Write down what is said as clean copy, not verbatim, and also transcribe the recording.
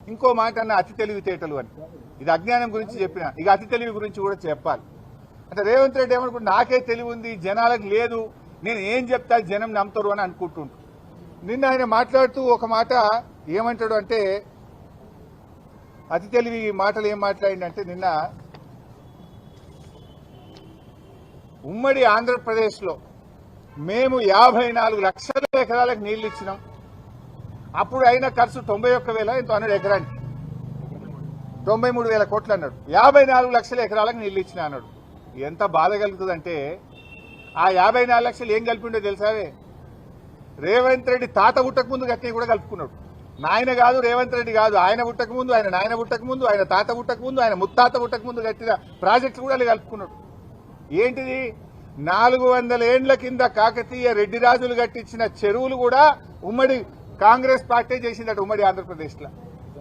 ఇంకో మాట అన్న అతి తెలివితేటలు అని. ఇది అజ్ఞానం గురించి చెప్పిన, ఇక అతి తెలివి గురించి కూడా చెప్పాలి. అంటే రేవంత్ రెడ్డి ఏమనుకుంటు నాకే తెలివి ఉంది, జనాలకు లేదు, నేను ఏం చెప్తా జనం నమ్ముతారు అని అనుకుంటుంటు. నిన్న ఆయన మాట్లాడుతూ ఒక మాట ఏమంటాడు అంటే, అతి తెలివి మాటలు ఏం మాట్లాడిందంటే, నిన్న ఉమ్మడి ఆంధ్రప్రదేశ్లో మేము 54 లక్షల ఎకరాలకు నీళ్లు ఇచ్చినాం, అప్పుడు అయిన ఖర్చు 91,000 ఎంతో అన్నాడు ఎకరానికి, 93,000 కోట్లు అన్నాడు. 54 లక్షల ఎకరాలకు నీళ్లు ఇచ్చినా అన్నాడు. ఎంత బాధ కలుగుతుందంటే, ఆ 54 లక్షలు ఏం కలిపిండో తెలుసావే? రేవంత్ రెడ్డి తాత పుట్టక ముందు గట్టి కూడా కలుపుకున్నాడు. నాయన కాదు, రేవంత్ రెడ్డి కాదు, ఆయన పుట్టక ముందు, ఆయన నాయన పుట్టక ముందు, ఆయన తాత పుట్టక ముందు, ఆయన ముత్తాత పుట్టక ముందు కట్టిన ప్రాజెక్టులు కూడా కలుపుకున్నాడు. ఏంటిది? 400 ఏండ్ల కింద కాకతీయ రెడ్డి రాజులు కట్టించిన చెరువులు కూడా ఉమ్మడి కాంగ్రెస్ పార్టీ చేసిందట ఉమ్మడి ఆంధ్రప్రదేశ్లో.